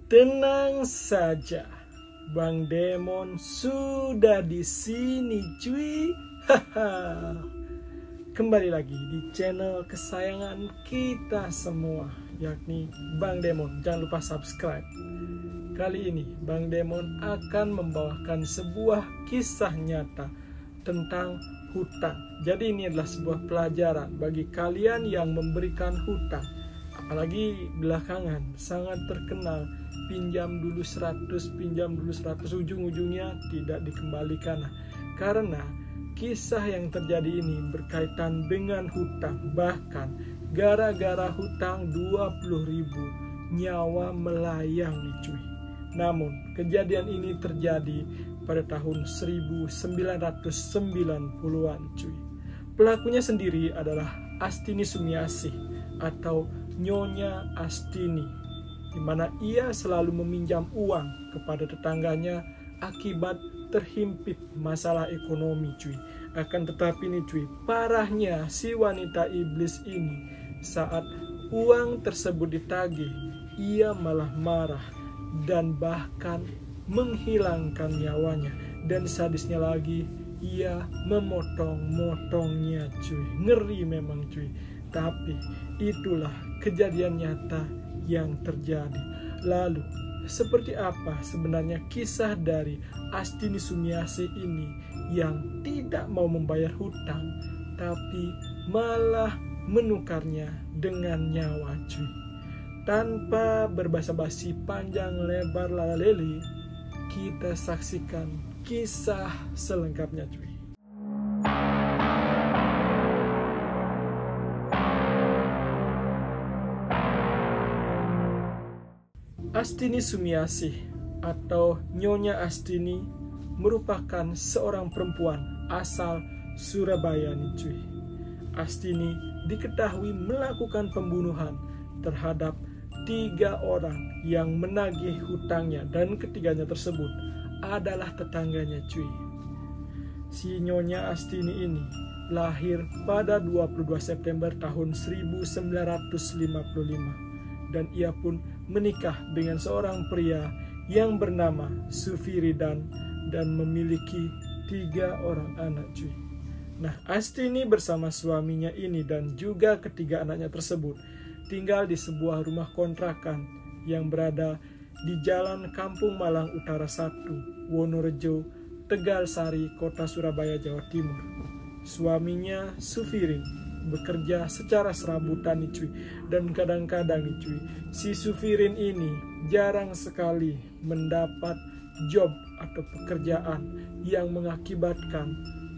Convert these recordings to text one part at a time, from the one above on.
Tenang saja, Bang Demon sudah di sini cuy. Kembali lagi di channel kesayangan kita semua, yakni Bang Demon. Jangan lupa subscribe. Kali ini Bang Demon akan membawakan sebuah kisah nyata tentang hutang. Jadi ini adalah sebuah pelajaran bagi kalian yang memberikan hutang. Apalagi belakangan sangat terkenal, pinjam dulu 100, ujung-ujungnya tidak dikembalikan. Karena kisah yang terjadi ini berkaitan dengan hutang. Bahkan gara-gara hutang 20.000 nyawa melayang nih cuy. Namun kejadian ini terjadi pada tahun 1990-an cuy. Pelakunya sendiri adalah Astini Sumiasih atau Nyonya Astini, di mana ia selalu meminjam uang kepada tetangganya akibat terhimpit masalah ekonomi cuy. Akan tetapi nih cuy, parahnya si wanita iblis ini saat uang tersebut ditagih, ia malah marah dan bahkan menghilangkan nyawanya. Dan sadisnya lagi, ia memotong-motongnya cuy. Ngeri memang cuy. Tapi itulah kejadian nyata yang terjadi. Lalu seperti apa sebenarnya kisah dari Astini Sumiasih ini yang tidak mau membayar hutang tapi malah menukarnya dengan nyawa cuy. Tanpa berbasa-basi panjang lebar lalalele, kita saksikan kisah selengkapnya cuy. Astini Sumiasih atau Nyonya Astini merupakan seorang perempuan asal Surabaya nih cuy. Astini diketahui melakukan pembunuhan terhadap 3 orang yang menagih hutangnya, dan ketiganya tersebut adalah tetangganya cuy. Si Nyonya Astini ini lahir pada 22 September tahun 1955 dan ia pun menikah dengan seorang pria yang bernama Sufiridan dan memiliki 3 orang anak cuy. Nah, Astini bersama suaminya ini dan juga ketiga anaknya tersebut tinggal di sebuah rumah kontrakan yang berada di Jalan Kampung Malang Utara 1, Wonorejo, Tegalsari, Kota Surabaya, Jawa Timur. Suaminya Sufirin bekerja secara serabutan nih cuy. Dan kadang-kadang nih cuy, si Sufirin ini jarang sekali mendapat job atau pekerjaan yang mengakibatkan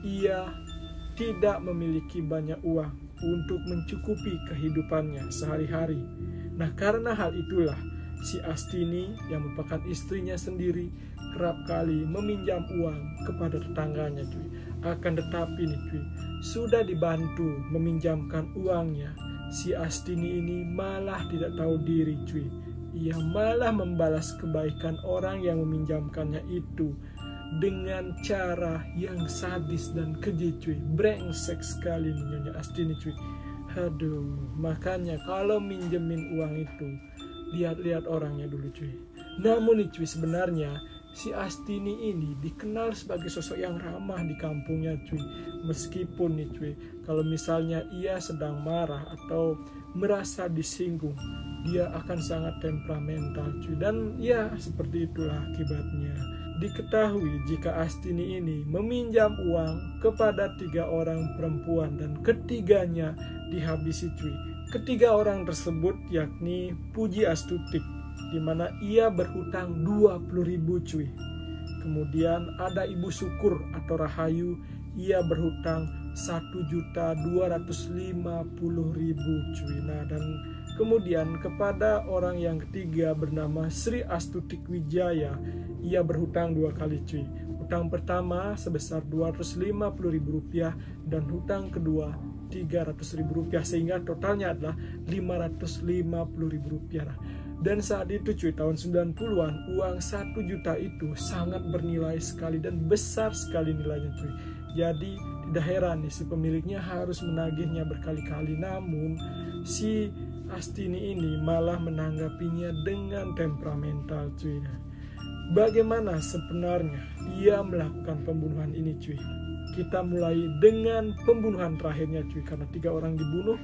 ia tidak memiliki banyak uang untuk mencukupi kehidupannya sehari-hari. Nah, karena hal itulah si Astini yang merupakan istrinya sendiri kerap kali meminjam uang kepada tetangganya cuy. Akan tetapi nih cuy, sudah dibantu meminjamkan uangnya, si Astini ini malah tidak tahu diri cuy. Ia malah membalas kebaikan orang yang meminjamkannya itu dengan cara yang sadis dan keji cuy. Brengsek sekali nih Nyonya Astini cuy. Aduh, makanya kalau minjemin uang itu lihat-lihat orangnya dulu cuy. Namun nih cuy, sebenarnya si Astini ini dikenal sebagai sosok yang ramah di kampungnya cuy. Meskipun nih cuy, kalau misalnya ia sedang marah atau merasa disinggung, dia akan sangat temperamental cuy. Dan ya seperti itulah akibatnya. Diketahui jika Astini ini meminjam uang kepada 3 orang perempuan dan ketiganya dihabisi cuy. Ketiga orang tersebut yakni Puji Astuti, di mana ia berhutang 20.000 cuy. Kemudian ada Ibu Syukur atau Rahayu, ia berhutang 1.250.000 cuy. Nah, dan kemudian kepada orang yang ketiga bernama Sri Astuti Wijaya, ia berhutang 2 kali cuy. Hutang pertama sebesar Rp250.000 dan hutang kedua Rp300.000, sehingga totalnya adalah Rp550.000. Nah, dan saat itu cuy, tahun 90-an, uang 1 juta itu sangat bernilai sekali dan besar sekali nilainya cuy. Jadi tidak heran nih si pemiliknya harus menagihnya berkali-kali. Namun si Astini ini malah menanggapinya dengan temperamental cuy. Bagaimana sebenarnya ia melakukan pembunuhan ini cuy? Kita mulai dengan pembunuhan terakhirnya cuy, karena 3 orang dibunuh.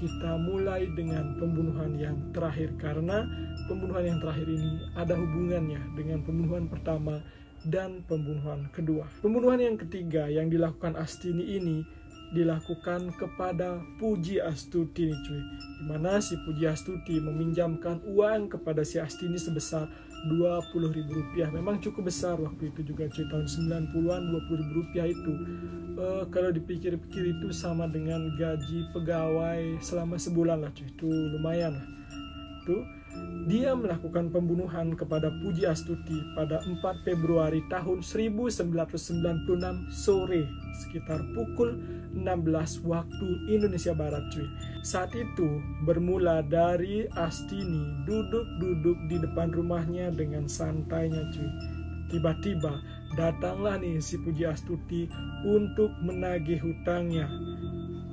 Kita mulai dengan pembunuhan yang terakhir, karena pembunuhan yang terakhir ini ada hubungannya dengan pembunuhan pertama dan pembunuhan kedua. Pembunuhan yang ketiga yang dilakukan Astini ini dilakukan kepada Puji Astuti nih cuy, dimana si Puji Astuti meminjamkan uang kepada si Astini sebesar Rp20.000. Memang cukup besar waktu itu juga cuy, tahun 90-an. Rp20.000 itu kalau dipikir-pikir itu sama dengan gaji pegawai selama sebulan lah cuy, itu lumayan lah. Tuh, dia melakukan pembunuhan kepada Puji Astuti pada 4 Februari tahun 1996 sore sekitar pukul 16 waktu Indonesia Barat cuy. Saat itu bermula dari Astini duduk-duduk di depan rumahnya dengan santainya cuy. Tiba-tiba datanglah nih si Puji Astuti untuk menagih hutangnya.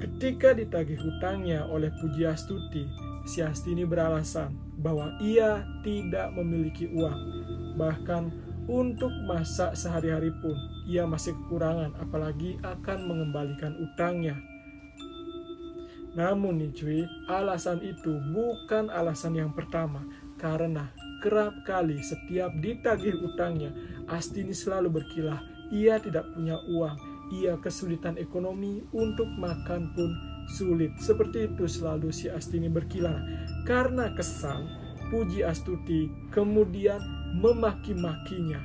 Ketika ditagih hutangnya oleh Puji Astuti, si Astini beralasan bahwa ia tidak memiliki uang. Bahkan untuk masak sehari-hari pun ia masih kekurangan, apalagi akan mengembalikan utangnya. Namun nih cuy, alasan itu bukan alasan yang pertama, karena kerap kali setiap ditagih utangnya, Astini selalu berkilah ia tidak punya uang, ia kesulitan ekonomi, untuk makan pun sulit. Seperti itu selalu si Astini berkilah. Karena kesal, Puji Astuti kemudian memaki-makinya,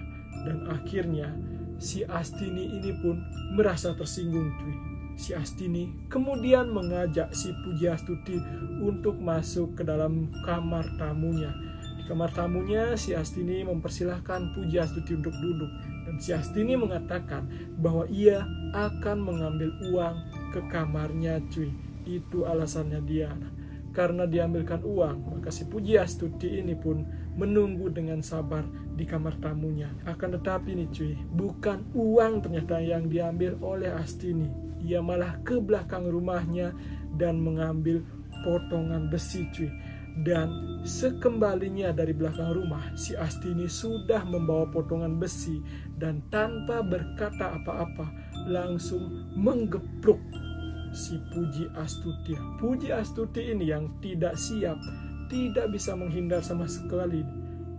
dan akhirnya si Astini ini pun merasa tersinggung cuy. Si Astini kemudian mengajak si Puji Astuti untuk masuk ke dalam kamar tamunya. Di kamar tamunya si Astini mempersilahkan Puji Astuti untuk duduk, dan si Astini mengatakan bahwa ia akan mengambil uang ke kamarnya cuy. Itu alasannya dia. Karena diambilkan uang, maka si Puji Astuti ini pun menunggu dengan sabar di kamar tamunya. Akan tetapi nih cuy, bukan uang ternyata yang diambil oleh Astini. Ia malah ke belakang rumahnya dan mengambil potongan besi cuy. Dan sekembalinya dari belakang rumah, si Astini sudah membawa potongan besi dan tanpa berkata apa-apa langsung menggepruk si Puji Astuti. Puji Astuti ini yang tidak siap, tidak bisa menghindar sama sekali,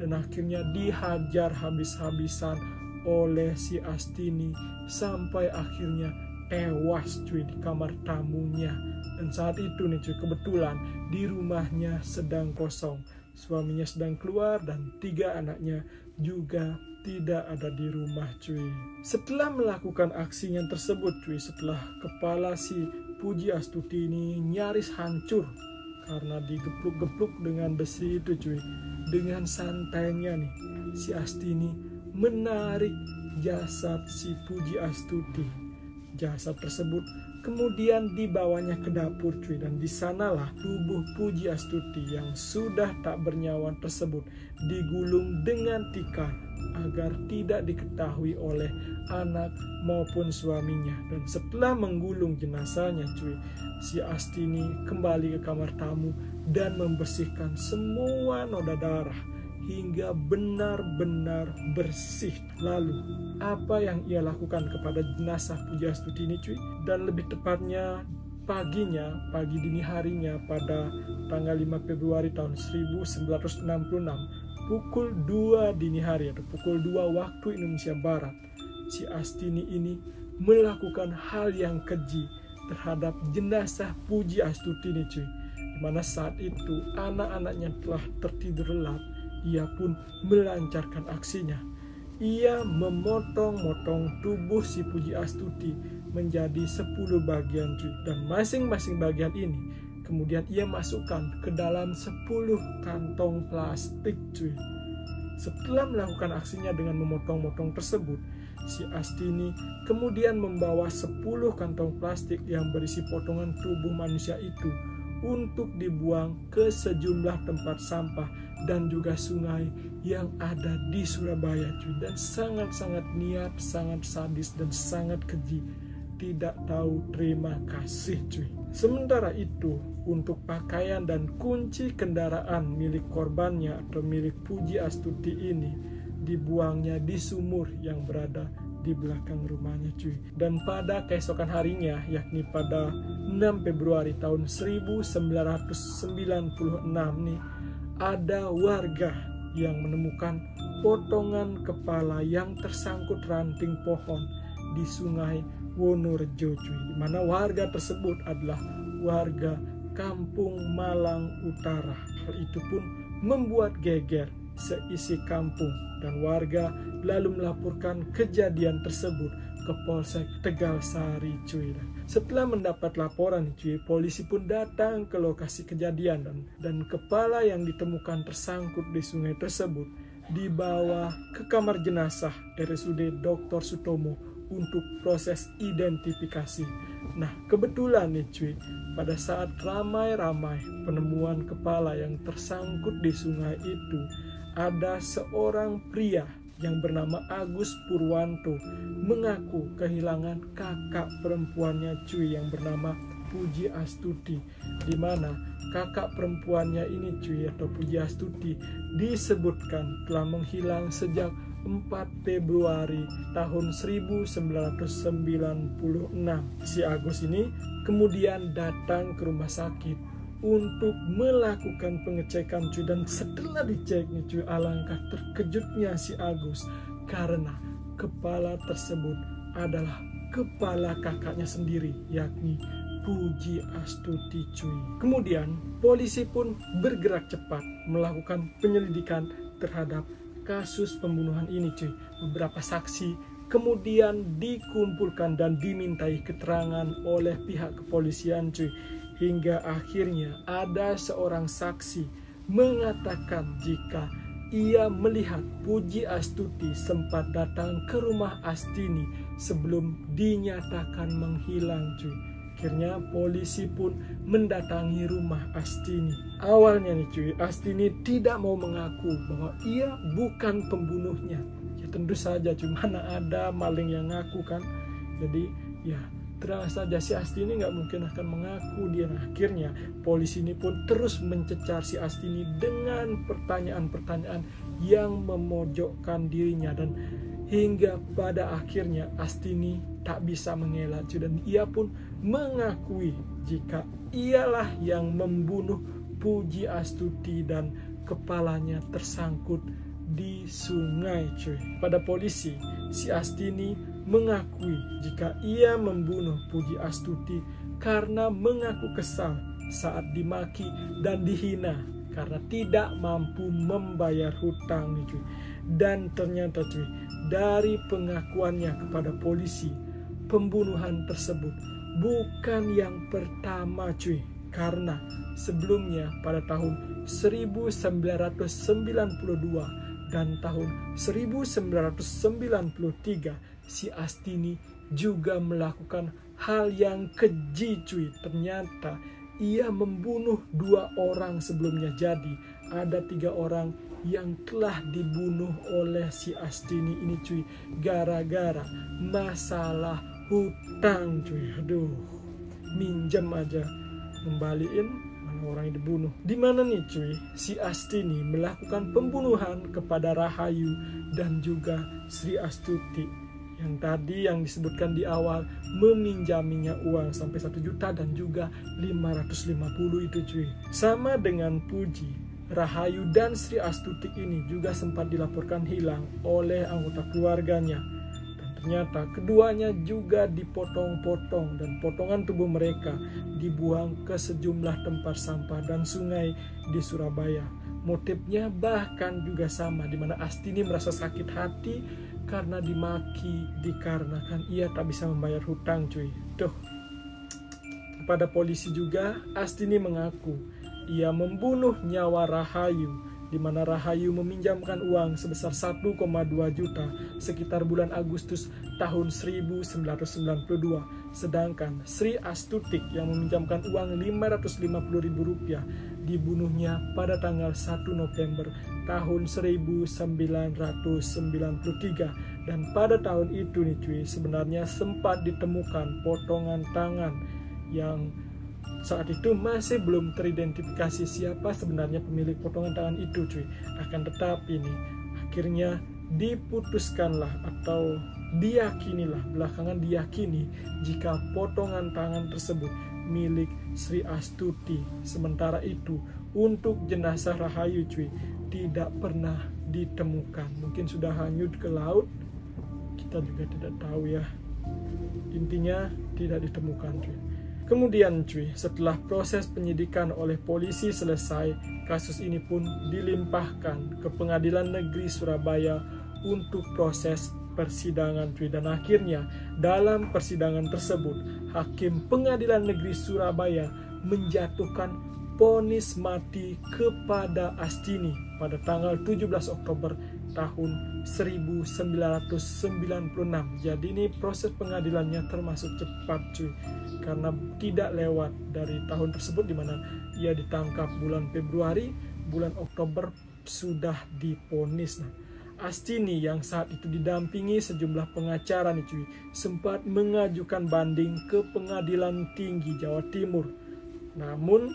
dan akhirnya dihajar habis-habisan oleh si Astini sampai akhirnya tewas cuy di kamar tamunya. Dan saat itu nih cuy, kebetulan di rumahnya sedang kosong, suaminya sedang keluar dan 3 anaknya juga tidak ada di rumah cuy. Setelah melakukan aksinya tersebut cuy, setelah kepala si Puji Astuti ini nyaris hancur karena digepluk-gepluk dengan besi itu cuy, dengan santainya nih si Astini menarik jasad si Puji Astuti. Jasad tersebut kemudian dibawanya ke dapur cuy, dan di sanalah tubuh Puji Astuti yang sudah tak bernyawa tersebut digulung dengan tikar agar tidak diketahui oleh anak maupun suaminya. Dan setelah menggulung jenazahnya cuy, si Astini kembali ke kamar tamu dan membersihkan semua noda darah hingga benar-benar bersih. Lalu apa yang ia lakukan kepada jenazah Puji Astuti ini cuy? Dan lebih tepatnya pagi dini harinya pada tanggal 5 Februari tahun 1966 pukul 2 dini hari atau pukul 2 waktu Indonesia Barat, si Astini ini melakukan hal yang keji terhadap jenazah Puji Astuti ini cuy. Dimana saat itu anak-anaknya telah tertidur lelap, ia pun melancarkan aksinya. Ia memotong-motong tubuh si Puji Astuti menjadi 10 bagian cuy, dan masing-masing bagian ini kemudian ia masukkan ke dalam 10 kantong plastik cuy. Setelah melakukan aksinya dengan memotong-motong tersebut, si Astini kemudian membawa 10 kantong plastik yang berisi potongan tubuh manusia itu untuk dibuang ke sejumlah tempat sampah dan juga sungai yang ada di Surabaya cuy. Dan sangat-sangat niat, sangat sadis dan sangat keji. tidak tahu terima kasih cuy. Sementara itu, untuk pakaian dan kunci kendaraan milik korbannya atau milik Puji Astuti ini dibuangnya di sumur yang berada di belakang rumahnya cuy. Dan pada keesokan harinya, yakni pada 6 Februari tahun 1996 nih, ada warga yang menemukan potongan kepala yang tersangkut ranting pohon di Sungai Wonorejo cuy, di mana warga tersebut adalah warga Kampung Malang Utara. Hal itu pun membuat geger seisi kampung dan warga lalu melaporkan kejadian tersebut ke Polsek Tegal Sari cuy. Setelah mendapat laporan cuy, polisi pun datang ke lokasi kejadian dan kepala yang ditemukan tersangkut di sungai tersebut dibawa ke kamar jenazah RSUD Dr. Sutomo untuk proses identifikasi. Nah, kebetulan nih cuy, pada saat ramai-ramai penemuan kepala yang tersangkut di sungai itu, ada seorang pria yang bernama Agus Purwanto mengaku kehilangan kakak perempuannya cuy yang bernama Puji Astuti, di mana kakak perempuannya ini cuy atau Puji Astuti disebutkan telah menghilang sejak 4 Februari tahun 1996. Si Agus ini kemudian datang ke rumah sakit untuk melakukan pengecekan cuy, dan setelah dicek nih cuy, alangkah terkejutnya si Agus karena kepala tersebut adalah kepala kakaknya sendiri, yakni Puji Astuti cuy. Kemudian polisi pun bergerak cepat melakukan penyelidikan terhadap kasus pembunuhan ini cuy. Beberapa saksi kemudian dikumpulkan dan dimintai keterangan oleh pihak kepolisian cuy. Hingga akhirnya ada seorang saksi mengatakan jika ia melihat Puji Astuti sempat datang ke rumah Astini sebelum dinyatakan menghilang cuy. Akhirnya polisi pun mendatangi rumah Astini. Awalnya nih cuy, Astini tidak mau mengaku bahwa ia bukan pembunuhnya. Ya tentu saja cuy, mana ada maling yang ngaku kan. Jadi ya terang saja si Astini nggak mungkin akan mengaku dia. Nah, akhirnya polisi ini pun terus mencecar si Astini dengan pertanyaan-pertanyaan yang memojokkan dirinya, dan hingga pada akhirnya Astini tak bisa mengelak dan ia pun mengakui jika ialah yang membunuh Puji Astuti dan kepalanya tersangkut di sungai cuy. Pada polisi, si Astini mengakui jika ia membunuh Puji Astuti karena mengaku kesal saat dimaki dan dihina karena tidak mampu membayar hutang nih cuy. Dan ternyata cuy, dari pengakuannya kepada polisi, pembunuhan tersebut bukan yang pertama cuy, karena sebelumnya pada tahun 1992 dan tahun 1993 si Astini juga melakukan hal yang keji cuy. Ternyata ia membunuh 2 orang sebelumnya. Jadi ada 3 orang yang telah dibunuh oleh si Astini ini cuy, gara-gara masalah hutang cuy. Aduh, minjem aja ngembaliin, mana orang yang dibunuh. Dimana nih cuy, si Astini melakukan pembunuhan kepada Rahayu dan juga Sri Astuti yang tadi yang disebutkan di awal meminjaminya uang sampai 1 juta dan juga 550 itu cuy. Sama dengan Puji, Rahayu dan Sri Astuti ini juga sempat dilaporkan hilang oleh anggota keluarganya. Dan ternyata keduanya juga dipotong-potong dan potongan tubuh mereka dibuang ke sejumlah tempat sampah dan sungai di Surabaya. Motifnya bahkan juga sama, di mana Astini merasa sakit hati karena dimaki dikarenakan ia tak bisa membayar hutang cuy. Tuh. Pada polisi juga Astini mengaku ia membunuh nyawa Rahayu, di mana Rahayu meminjamkan uang sebesar 1,2 juta sekitar bulan Agustus tahun 1992. Sedangkan Sri Astuti yang meminjamkan uang 550.000 rupiah dibunuhnya pada tanggal 1 November tahun 1993. Dan pada tahun itu nih cuy, sebenarnya sempat ditemukan potongan tangan yang saat itu masih belum teridentifikasi siapa sebenarnya pemilik potongan tangan itu cuy. Akan tetapi nih, akhirnya diputuskanlah atau belakangan diyakini jika potongan tangan tersebut milik Sri Astuti. Sementara itu untuk jenazah Rahayu cuy tidak pernah ditemukan, mungkin sudah hanyut ke laut, kita juga tidak tahu ya, intinya tidak ditemukan cuy. Kemudian cuy, setelah proses penyidikan oleh polisi selesai, kasus ini pun dilimpahkan ke Pengadilan Negeri Surabaya untuk proses persidangan cuy. Dan akhirnya dalam persidangan tersebut, Hakim Pengadilan Negeri Surabaya menjatuhkan vonis mati kepada Astini pada tanggal 17 Oktober tahun 1996. Jadi ini proses pengadilannya termasuk cepat cuy, karena tidak lewat dari tahun tersebut di mana ia ditangkap bulan Februari, bulan Oktober sudah divonis. Nah, Astini yang saat itu didampingi sejumlah pengacara nih cuy, sempat mengajukan banding ke Pengadilan Tinggi Jawa Timur. Namun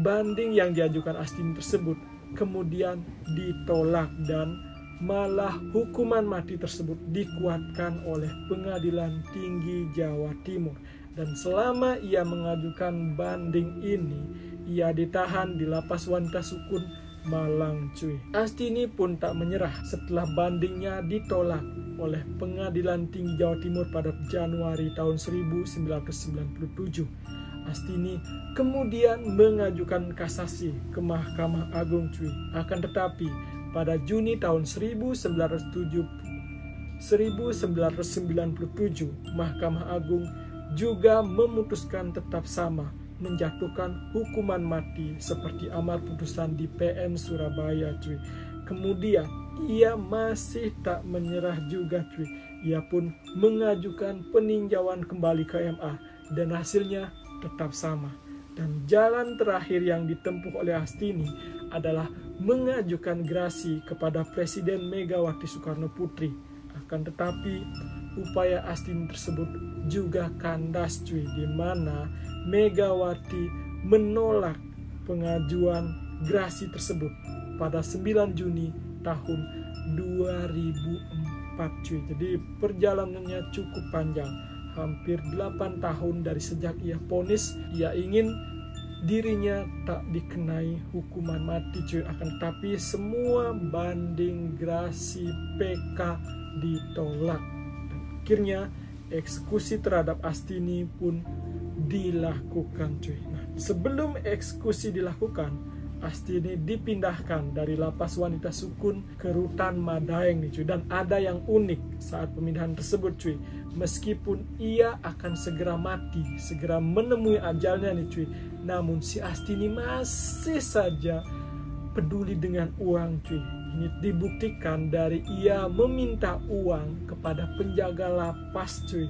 banding yang diajukan Astini tersebut kemudian ditolak dan malah hukuman mati tersebut dikuatkan oleh Pengadilan Tinggi Jawa Timur. Dan selama ia mengajukan banding ini, ia ditahan di Lapas Wanita Sukun, Malang cuy. Astini pun tak menyerah setelah bandingnya ditolak oleh Pengadilan Tinggi Jawa Timur pada Januari tahun 1997. Astini kemudian mengajukan kasasi ke Mahkamah Agung cuy. Akan tetapi pada Juni tahun 1997, Mahkamah Agung juga memutuskan tetap sama, menjatuhkan hukuman mati seperti amar putusan di PN Surabaya cuy. Kemudian ia masih tak menyerah juga cuy. Ia pun mengajukan peninjauan kembali ke MA dan hasilnya tetap sama. Dan jalan terakhir yang ditempuh oleh Astini adalah mengajukan gerasi kepada Presiden Megawati Soekarno Putri. Akan tetapi upaya Astini tersebut juga kandas cuy, di mana Megawati menolak pengajuan gerasi tersebut pada 9 Juni tahun 2004 cuy. Jadi perjalanannya cukup panjang, hampir 8 tahun dari sejak ia vonis. Ia ingin dirinya tak dikenai hukuman mati cuy, akan tetapi semua banding, gerasi, PK ditolak. Dan akhirnya eksekusi terhadap Astini pun dilakukan cuy. Nah, sebelum eksekusi dilakukan, Astini dipindahkan dari Lapas Wanita Sukun ke Rutan Madaeng nih cuy. Dan ada yang unik saat pemindahan tersebut cuy, meskipun ia akan segera mati, segera menemui ajalnya nih cuy, namun si Astini masih saja peduli dengan uang cuy. Ini dibuktikan dari ia meminta uang kepada penjaga lapas cuy.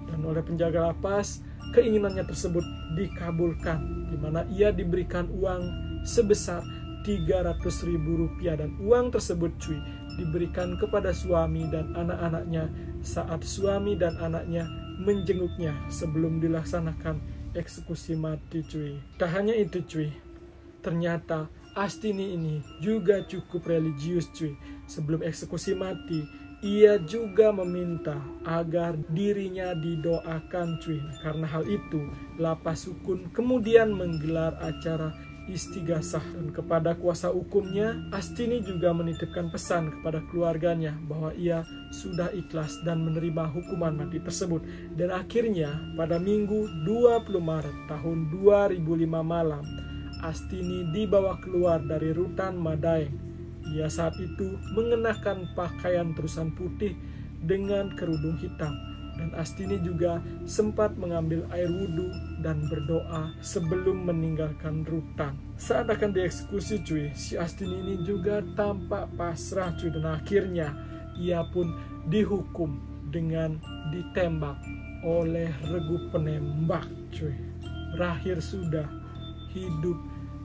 Dan oleh penjaga lapas, keinginannya tersebut dikabulkan, di mana ia diberikan uang sebesar Rp300.000, dan uang tersebut cuy diberikan kepada suami dan anak-anaknya saat suami dan anaknya menjenguknya sebelum dilaksanakan eksekusi mati cuy. Tak hanya itu cuy, ternyata Astini ini juga cukup religius cuy. Sebelum eksekusi mati, ia juga meminta agar dirinya didoakan cuy. Karena hal itu, Lapas Sukun kemudian menggelar acara istighasah, dan kepada kuasa hukumnya, Astini juga menitipkan pesan kepada keluarganya bahwa ia sudah ikhlas dan menerima hukuman mati tersebut. Dan akhirnya pada Minggu 20 Maret tahun 2005 malam, Astini dibawa keluar dari Rutan Madaeng. Ia saat itu mengenakan pakaian terusan putih dengan kerudung hitam. Dan Astini juga sempat mengambil air wudhu dan berdoa sebelum meninggalkan rutan. Saat akan dieksekusi cuy, si Astini ini juga tampak pasrah cuy. Dan akhirnya ia pun dihukum dengan ditembak oleh regu penembak cuy. Berakhir sudah hidup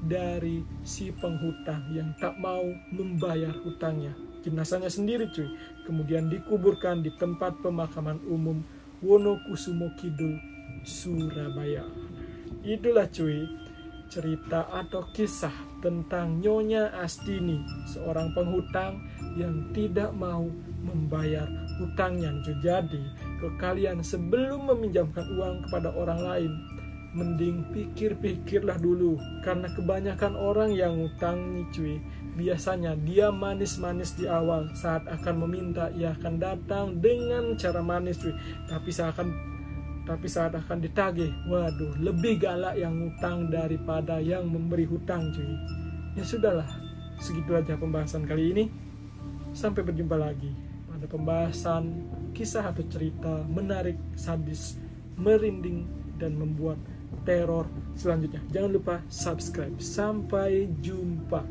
dari si penghutang yang tak mau membayar hutangnya. Jenazahnya sendiri cuy, kemudian dikuburkan di tempat pemakaman umum Wonokusumo Kidul, Surabaya. Itulah cuy cerita atau kisah tentang Nyonya Astini, seorang penghutang yang tidak mau membayar hutangnya. Jadi kalian sebelum meminjamkan uang kepada orang lain, mending pikir-pikirlah dulu, karena kebanyakan orang yang ngutang nih cuy, biasanya dia manis-manis di awal. Saat akan meminta, ia akan datang dengan cara manis cuy, tapi saat akan ditagih, waduh, lebih galak yang ngutang daripada yang memberi hutang cuy. Ya sudahlah, segitu aja pembahasan kali ini. Sampai berjumpa lagi pada pembahasan kisah atau cerita menarik, sadis, merinding, dan membuat teror selanjutnya. Jangan lupa subscribe. Sampai jumpa.